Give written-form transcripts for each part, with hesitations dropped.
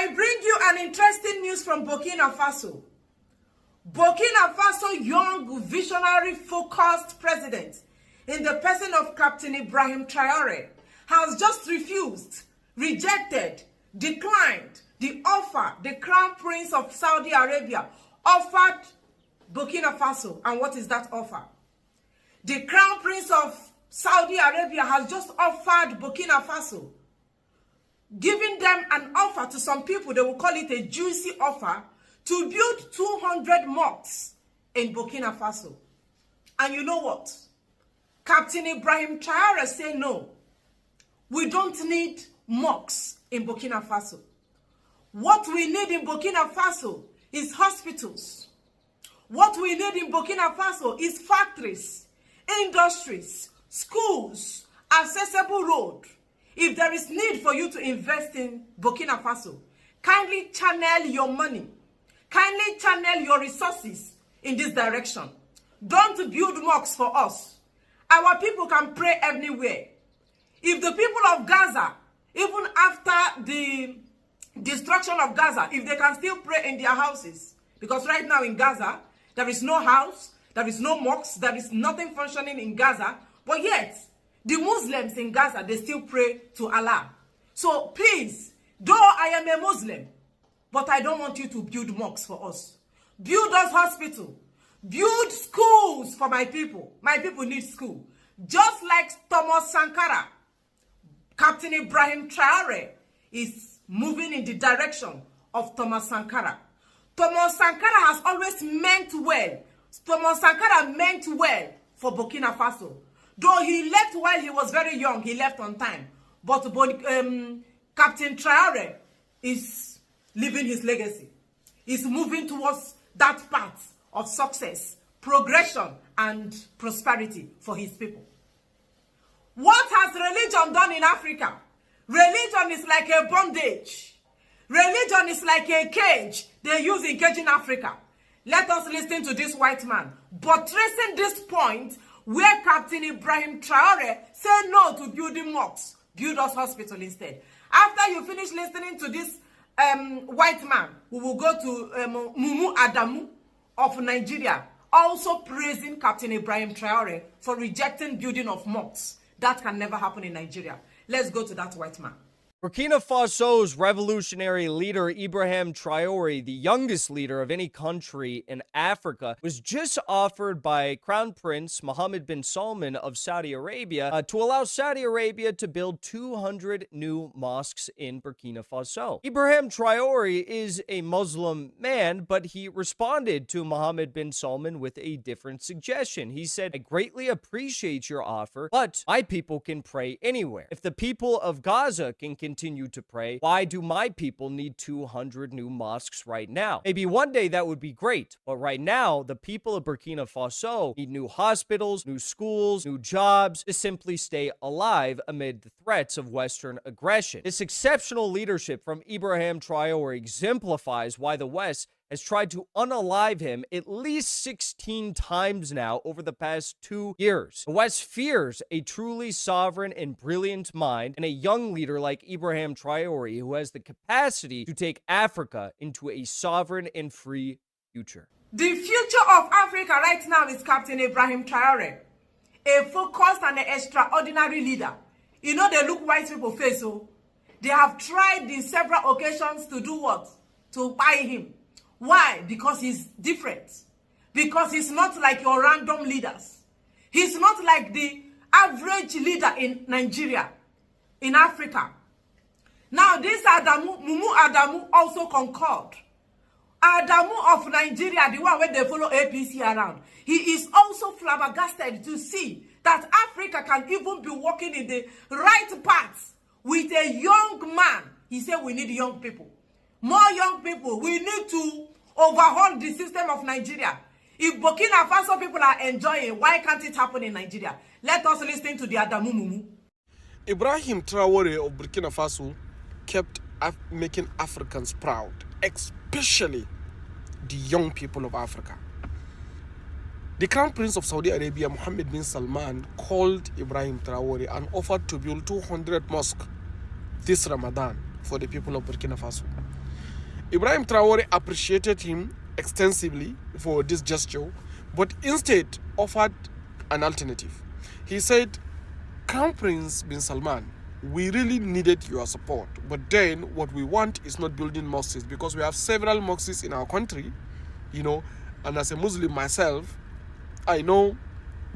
I bring you an interesting news from Burkina Faso. Burkina Faso young, visionary, focused president in the person of Captine Ibrahim Traoré has just rejected, declined the offer the Crown Prince of Saudi Arabia offered Burkina Faso. And what is that offer? The Crown Prince of Saudi Arabia has just offered Burkina Faso, giving them an offer to some people, they will call it a juicy offer, to build 200 mosques in Burkina Faso. And you know what? Captain Ibrahim Traoré said no. We don't need mosques in Burkina Faso. What we need in Burkina Faso is hospitals. What we need in Burkina Faso is factories, industries, schools, accessible road. If there is need for you to invest in Burkina Faso, kindly channel your money, kindly channel your resources in this direction. Don't build mosques for us. Our people can pray anywhere. If the people of Gaza, even after the destruction of Gaza, if they can still pray in their houses, because right now in Gaza, there is no house, there is no mosques, there is nothing functioning in Gaza, but yet, the Muslims in Gaza, they still pray to Allah. So please, though I am a Muslim, but I don't want you to build mosques for us. Build us hospital. Build schools for my people. My people need school. Just like Thomas Sankara, Captain Ibrahim Traoré is moving in the direction of Thomas Sankara. Thomas Sankara has always meant well. Thomas Sankara meant well for Burkina Faso. Though he left while he was very young, he left on time. But Captain Traoré is living his legacy. He's moving towards that path of success, progression, and prosperity for his people. What has religion done in Africa? Religion is like a bondage. Religion is like a cage they use in caging Africa. Let us listen to this white man, but tracing this point where Captain Ibrahim Traoré said no to building mosques, build us hospital instead. After you finish listening to this white man, we will go to Mumu Adamu of Nigeria, also praising Captain Ibrahim Traoré for rejecting building of mosques. That can never happen in Nigeria. Let's go to that white man. Burkina Faso's revolutionary leader Ibrahim Traoré, the youngest leader of any country in Africa, was just offered by Crown Prince Mohammed bin Salman of Saudi Arabia to allow Saudi Arabia to build 200 new mosques in Burkina Faso. Ibrahim Traoré is a Muslim man, but he responded to Mohammed bin Salman with a different suggestion. He said, "I greatly appreciate your offer, but my people can pray anywhere. If the people of Gaza can continue to pray, why do my people need 200 new mosques right now? Maybe one day that would be great, but right now, the people of Burkina Faso need new hospitals, new schools, new jobs to simply stay alive amid the threats of Western aggression." This exceptional leadership from Ibrahim Traoré exemplifies why the West has tried to unalive him at least 16 times now over the past 2 years. The West fears a truly sovereign and brilliant mind and a young leader like Ibrahim Traoré who has the capacity to take Africa into a sovereign and free future. The future of Africa right now is Captain Ibrahim Traoré, a focused and an extraordinary leader. You know, they look white people face, so they have tried in several occasions to do what? To buy him. Why? Because he's different. Because he's not like your random leaders. He's not like the average leader in Nigeria, in Africa. Now, this Mumu Adamu also concurred. Adamu of Nigeria, the one where they follow APC around, he is also flabbergasted to see that Africa can even be walking in the right path with a young man. He said we need young people. More young people. We need to overhaul the system of Nigeria. If Burkina Faso people are enjoying, why can't it happen in Nigeria? Let us listen to the Adamu Mumu. Ibrahim Traoré of Burkina Faso kept making Africans proud, especially the young people of Africa. The Crown Prince of Saudi Arabia, Mohammed bin Salman, called Ibrahim Traoré and offered to build 200 mosques this Ramadan for the people of Burkina Faso. Ibrahim Traoré appreciated him extensively for this gesture, but instead offered an alternative. He said, Crown Prince bin Salman, we really needed your support, but then what we want is not building mosques, because we have several mosques in our country, and as a Muslim myself, I know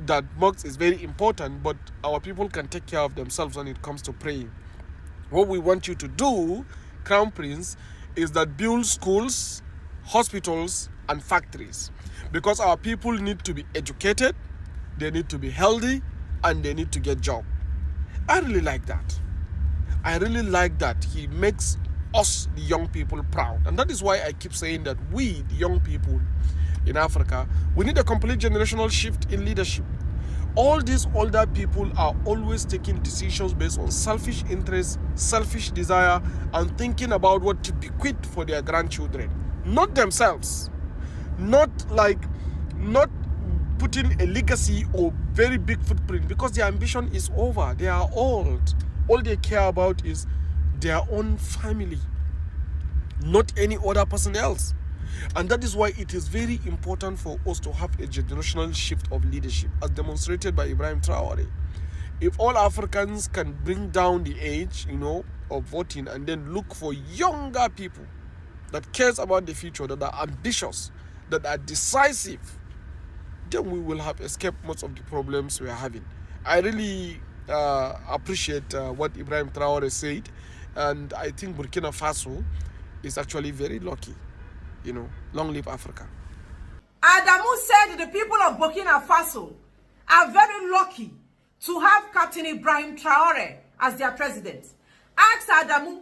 that mosque is very important, but our people can take care of themselves when it comes to praying. What we want you to do, Crown Prince, is that build schools, hospitals, and factories, because our people need to be educated, they need to be healthy, and they need to get jobs. I really like that. I really like that he makes us, the young people, proud. And that is why I keep saying that we, the young people in Africa, we need a complete generational shift in leadership. All these older people are always taking decisions based on selfish interests, selfish desire, and thinking about what to bequeath for their grandchildren. Not themselves. Not putting a legacy or very big footprint, because their ambition is over. They are old. All they care about is their own family, not any other person else. And that is why it is very important for us to have a generational shift of leadership, as demonstrated by Ibrahim Traoré. If all Africans can bring down the age, of voting, and then look for younger people that cares about the future, that are ambitious, that are decisive, then we will have escaped most of the problems we are having. I really appreciate what Ibrahim Traoré said, and I think Burkina Faso is actually very lucky. Long live Africa. Adamu said the people of Burkina Faso are very lucky to have Captain Ibrahim Traoré as their president. Ask Adamu,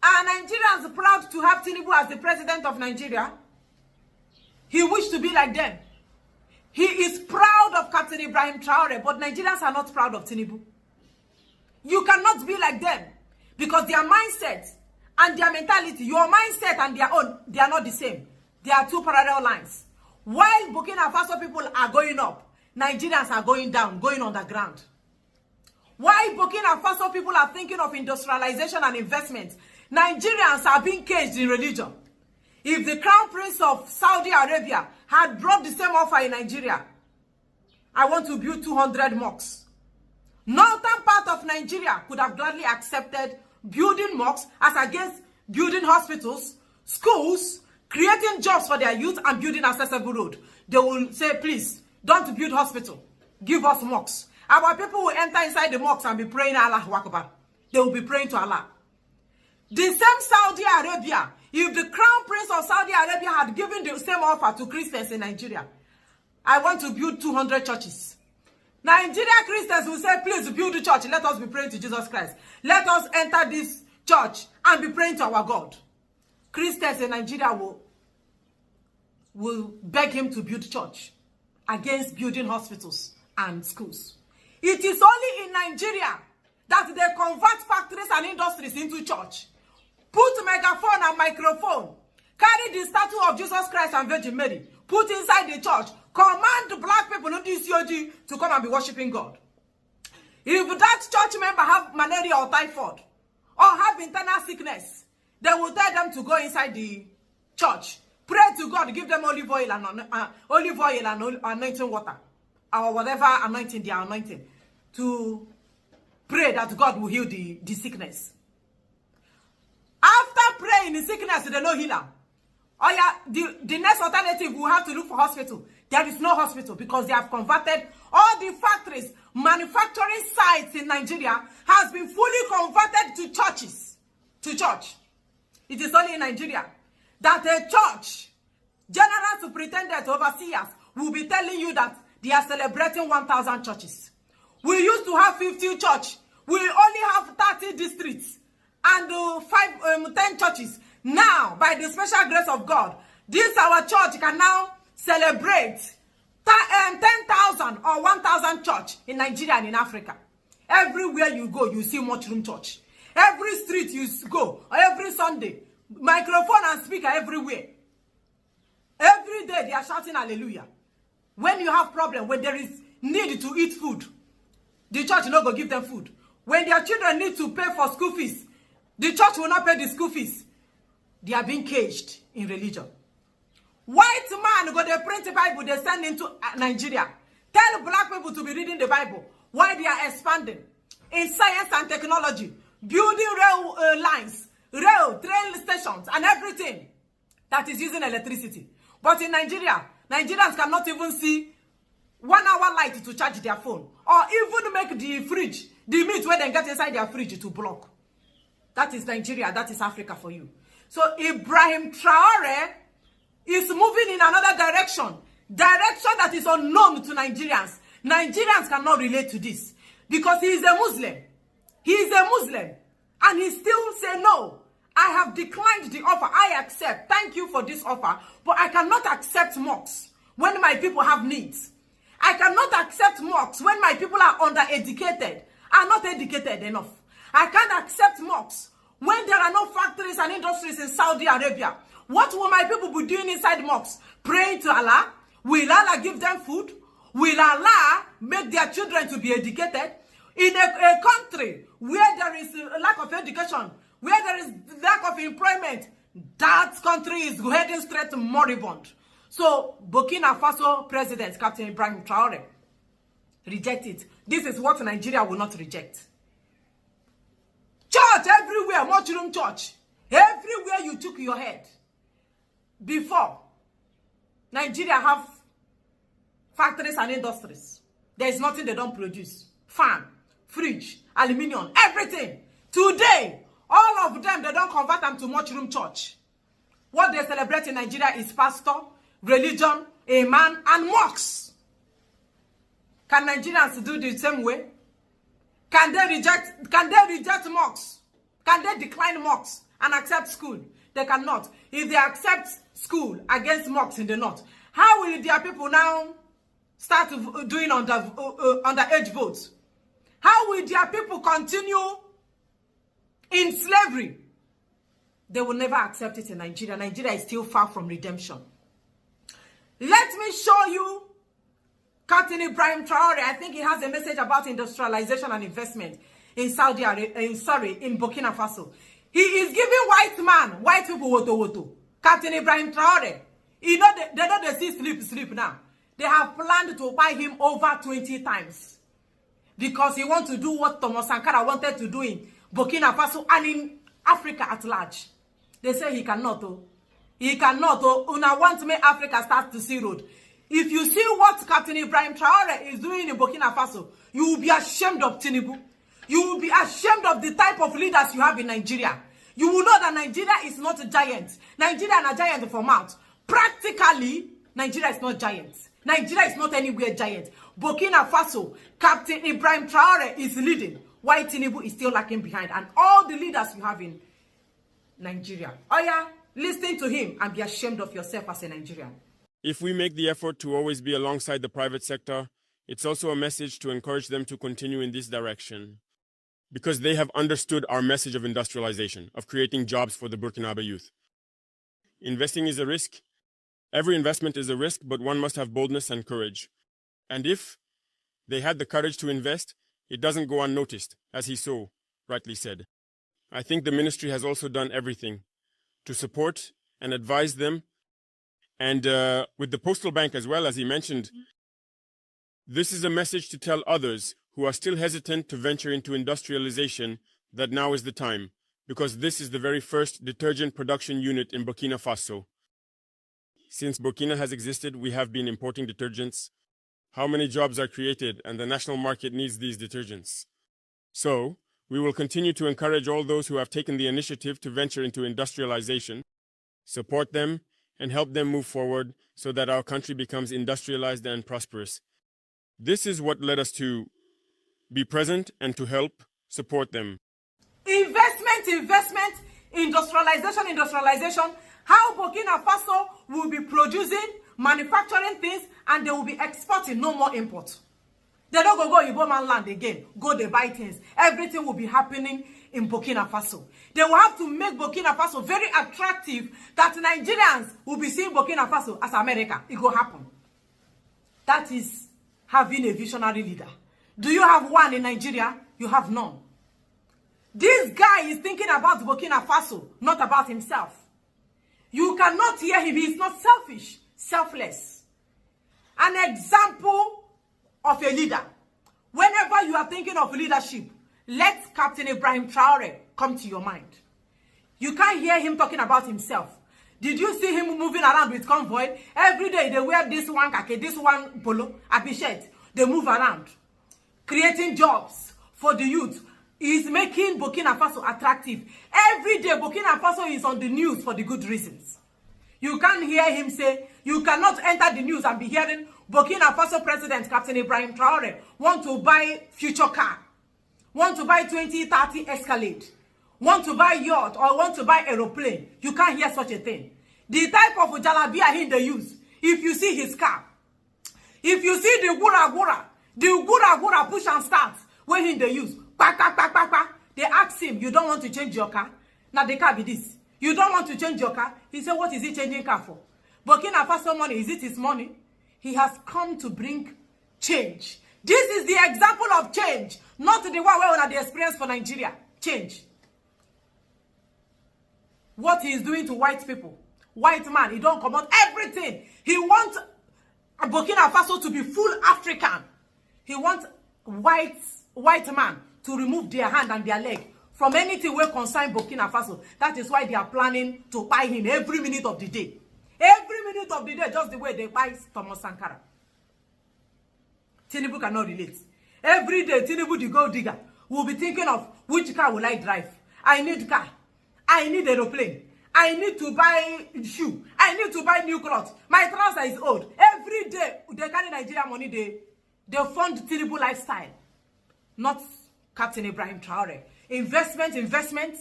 are Nigerians proud to have Tinubu as the president of Nigeria? He wished to be like them. He is proud of Captain Ibrahim Traoré, but Nigerians are not proud of Tinubu. You cannot be like them, because their mindset and their mentality, your mindset and their own, they are not the same. They are two parallel lines. While Burkina Faso people are going up, Nigerians are going down, going underground. While Burkina Faso people are thinking of industrialization and investment, Nigerians are being caged in religion. If the Crown Prince of Saudi Arabia had dropped the same offer in Nigeria, I want to build 200 mosques. Northern part of Nigeria could have gladly accepted building mosques as against building hospitals, schools, creating jobs for their youth, and building accessible road. They will say, please, don't build hospital. Give us mosques. Our people will enter inside the mosques and be praying Allah Akbar. They will be praying to Allah. The same Saudi Arabia, if the Crown Prince of Saudi Arabia had given the same offer to Christians in Nigeria, I want to build 200 churches. Nigeria Christians will say, please build the church. Let us be praying to Jesus Christ. Let us enter this church and be praying to our God. Christians in Nigeria will beg him to build church against building hospitals and schools. It is only in Nigeria that they convert factories and industries into church. Put megaphone and microphone. Carry the statue of Jesus Christ and Virgin Mary. Put inside the church. Command black people in this COG to come and be worshiping God. If that church member have malaria or typhoid, or have internal sickness, they will tell them to go inside the church. Pray to God, give them olive oil and anointing water, or whatever anointing they are anointing, to pray that God will heal the sickness. After praying, the sickness, they no healer. Oh yeah, the next alternative, we have to look for hospital. There is no hospital because they have converted all the factories, manufacturing sites in Nigeria has been fully converted to churches, to church. It is only in Nigeria that a church, general superintendent, overseers will be telling you that they are celebrating 1,000 churches. We used to have 50 churches. We only have 30 districts and 10 churches. Now, by the special grace of God, this our church can now celebrate 10,000 or 1,000 church in Nigeria and in Africa. Everywhere you go, you see mushroom church. Every street you go, every Sunday, microphone and speaker everywhere. Every day they are shouting hallelujah. When you have problem, when there is need to eat food, the church will not go give them food. When their children need to pay for school fees, the church will not pay the school fees. They are being caged in religion. White man go they print the Bible, they send into Nigeria. Tell black people to be reading the Bible while they are expanding in science and technology, building rail lines, rail, train stations, and everything that is using electricity. But in Nigeria, Nigerians cannot even see 1 hour light to charge their phone, or even make the fridge, the meat where they get inside their fridge to block. That is Nigeria, that is Africa for you. So Ibrahim Traoré is moving in another direction that is unknown to Nigerians. Nigerians cannot relate to this because he is a Muslim. He is a Muslim, and he still say no. I have declined the offer. I accept. Thank you for this offer, but I cannot accept mosques when my people have needs. I cannot accept mosques when my people are undereducated, are not educated enough. I can't accept mosques when there are no factories and industries in Saudi Arabia. What will my people be doing inside mosques? Praying to Allah? Will Allah give them food? Will Allah make their children to be educated? In a country where there is a lack of education, where there is lack of employment, that country is heading straight to moribund. So, Burkina Faso President, Captine Ibrahim Traoré, reject it. This is what Nigeria will not reject. Church everywhere, mushroom church. Everywhere you took your head. Before, Nigeria have factories and industries. There is nothing they don't produce. Fan, fridge, aluminium, everything. Today, all of them, they don't convert them to mushroom church. What they celebrate in Nigeria is pastor, religion, a man, and mosques. Can Nigerians do the same way? Can they reject mosques? Can they decline mosques and accept school? They cannot. If they accept school against mosques in the north, how will their people now start doing underage votes? How will their people continue in slavery? They will never accept it in Nigeria. Nigeria is still far from redemption. Let me show you Captain Ibrahim Traoré. I think he has a message about industrialization and investment in Saudi Arabia, in Burkina Faso. He is giving white people woto. Captain Ibrahim Traoré. You know, they don't see sleep now. They have planned to buy him over 20 times. Because he wants to do what Thomas Sankara wanted to do in Burkina Faso and in Africa at large. They say he cannot. He cannot. Una want to make Africa start to see road. If you see what Captain Ibrahim Traoré is doing in Burkina Faso, you will be ashamed of Tinubu. You will be ashamed of the type of leaders you have in Nigeria. You will know that Nigeria is not a giant. Nigeria is a giant for mouth. Practically, Nigeria is not giant. Nigeria is not anywhere giant. Burkina Faso, Captain Ibrahim Traoré is leading, while Tinubu is still lagging behind. And all the leaders you have in Nigeria. Oh yeah, listen to him and be ashamed of yourself as a Nigerian. If we make the effort to always be alongside the private sector, it's also a message to encourage them to continue in this direction. Because they have understood our message of industrialization, of creating jobs for the Burkinabe youth. Investing is a risk. Every investment is a risk, but one must have boldness and courage. And if they had the courage to invest, it doesn't go unnoticed, as he so rightly said. I think the ministry has also done everything to support and advise them. And with the postal bank as well, as he mentioned, this is a message to tell others who are still hesitant to venture into industrialization that now is the time, because this is the very first detergent production unit in Burkina Faso. Since Burkina has existed, we have been importing detergents. How many jobs are created, and the national market needs these detergents? So, we will continue to encourage all those who have taken the initiative to venture into industrialization, support them, and help them move forward so that our country becomes industrialized and prosperous. This is what led us to be present and to help support them. Investment, industrialization. How Burkina Faso will be producing, manufacturing things, and they will be exporting, no more import. They don't go Igbo man land again, go they buy things. Everything will be happening in Burkina Faso. They will have to make Burkina Faso very attractive that Nigerians will be seeing Burkina Faso as America. It will happen. That is having a visionary leader. Do you have one in Nigeria? You have none. This guy is thinking about Burkina Faso, not about himself. You cannot hear him. He is not selfish, selfless. An example of a leader. Whenever you are thinking of leadership, let Captain Ibrahim Traoré come to your mind. You can't hear him talking about himself. Did you see him moving around with convoy? Every day they wear this one kake, this one polo, a shirt. They move around, creating jobs for the youth. He's making Burkina Faso attractive. Every day Burkina Faso is on the news for the good reasons. You can't hear him say, you cannot enter the news and be hearing Burkina Faso President Captain Ibrahim Traoré want to buy future car, want to buy 2030 Escalade, want to buy yacht or want to buy aeroplane. You can't hear such a thing. The type of jalabia he they use, if you see his car, if you see the gura push and start when he they use, they ask him, you don't want to change your car? Now the car be this. You don't want to change your car? He said, what is he changing car for? Burkina Faso money, is it his money? He has come to bring change. This is the example of change, not the one where we had the experience for Nigeria. Change. What he is doing to white people. White man, he don't come out everything. He wants Burkina Faso to be full African. He wants white man to remove their hand and their leg from anything where concern Burkina Faso. That is why they are planning to buy him every minute of the day. Every minute of the day, just the way they buy Thomas Sankara. Tinubu cannot relate. Every day, Tinubu, the gold digger, will be thinking of which car will I drive. I need car. I need aeroplane. I need to buy shoe. I need to buy new clothes. My trouser is old. Every day, they carry Nigeria money. They fund Tinubu lifestyle. Not Captain Ibrahim Traoré. Investment.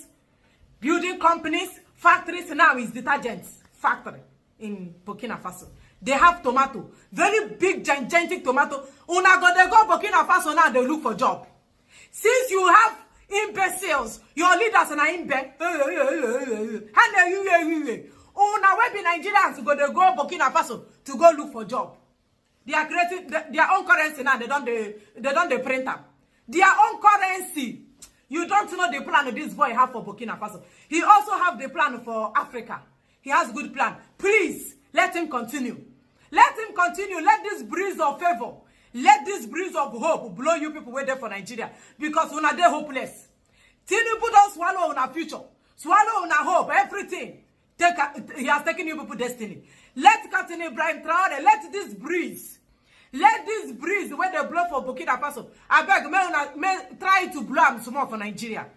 Building companies, factories. Now is detergents factory in Burkina Faso. They have tomato. Very big, gigantic tomato. Una go, they go Burkina Faso now, they look for job. Since you have imbeciles, your leaders are imbe. Una we be Nigerians go, they go Burkina Faso to go look for job. They are creating their own currency now. They don't print them. Their own currency. You don't know the plan this boy have for Burkina Faso. He also have the plan for Africa. He has good plan. Please, let him continue. Let him continue. Let this breeze of favor, let this breeze of hope blow you people way there for Nigeria. Because we are there hopeless. Tinubu don't swallow on our future. Swallow on our hope, everything. He has taken you people destiny. Let Captain Ibrahim Traoré, let this breeze where they blow for Burkina Faso. I beg, may try to blow them some more for Nigeria.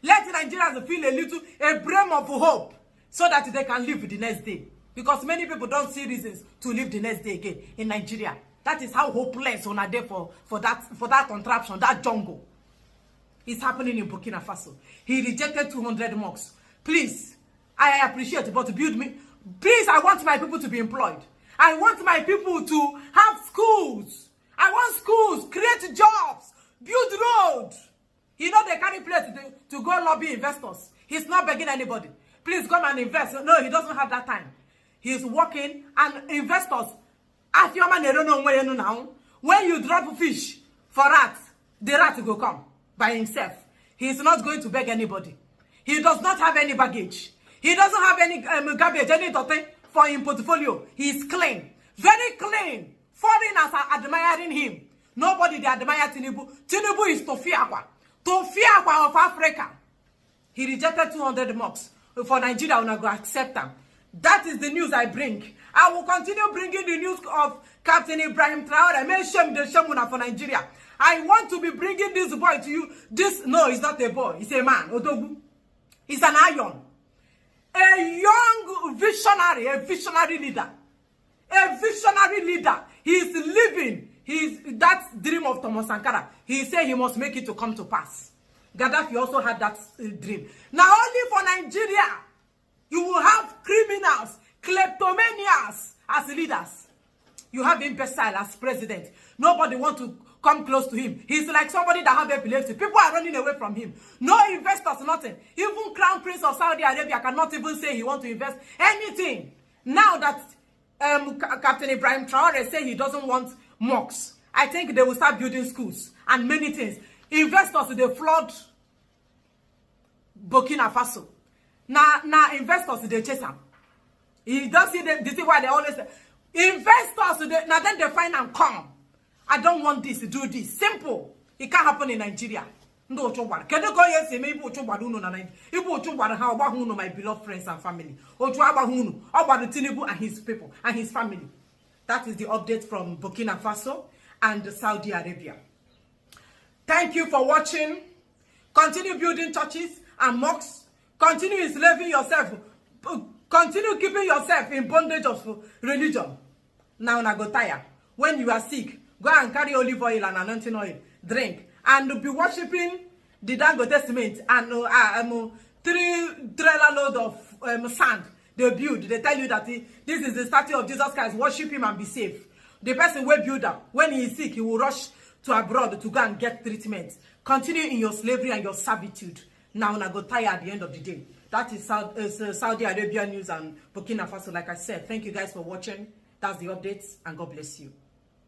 Let Nigerians feel a brim of hope so that they can live the next day. Because many people don't see reasons to live the next day again in Nigeria. That is how hopeless on a day for that contraption, that jungle. It's happening in Burkina Faso. He rejected 200 mocks. Please, I appreciate it, but build me. Please, I want my people to be employed. I want my people to have schools. I want schools, create jobs, build roads. You know they carry plate to go lobby investors. He's not begging anybody. Please come and invest. No, he doesn't have that time. He's working and investors. As your man, they don't know where you know now. When you drop fish for rats, the rat will come by himself. He's not going to beg anybody. He does not have any baggage. He doesn't have any garbage, anything for his portfolio. He's clean. Very clean. Foreigners are admiring him. Nobody they admire Tinubu. Tinubu is Tofiakwa. Tofiakwa of Africa. He rejected 200 mocks. For Nigeria, we're not going to accept them. That is the news I bring. I will continue bringing the news of Captain Ibrahim Traoré. May shame the shamuna for Nigeria. I want to be bringing this boy to you. No, he's not a boy. He's a man. Odogu. He's an iron. A young visionary, a visionary leader. A visionary leader. He is living that dream of Thomas Sankara. He said he must make it to come to pass. Gaddafi also had that dream. Now only for Nigeria, you will have criminals, kleptomaniacs as leaders. You have imbecile as president. Nobody wants to come close to him. He's like somebody that have epilepsy. People are running away from him. No investors, nothing. Even Crown Prince of Saudi Arabia cannot even say he wants to invest anything. Now that Captain Ibrahim Traoré say he doesn't want mosques, I think they will start building schools and many things. Investors, they flood Burkina Faso. Now investors, they chase them. You don't see this is why they always say, investors, now then they find and come. I don't want this to do this. Simple. It can't happen in Nigeria. No, can you go yes, maybe my beloved friends and family. About Tinubu and his people and his family. That is the update from Burkina Faso and Saudi Arabia. Thank you for watching. Continue building churches and mosques. Continue enslaving yourself. Continue keeping yourself in bondage of religion. Now I go tired. When you are sick, go and carry olive oil and anointing oil. Drink. And be worshipping the Dangote cement and 3 trailer load of sand they build. They tell you that this is the statue of Jesus Christ. Worship him and be safe. The person will build up. When he is sick, he will rush to abroad to go and get treatment. Continue in your slavery and your servitude. Now I go tired at the end of the day. That is Saudi Arabia news and Burkina Faso. Like I said, thank you guys for watching. That's the updates, and God bless you.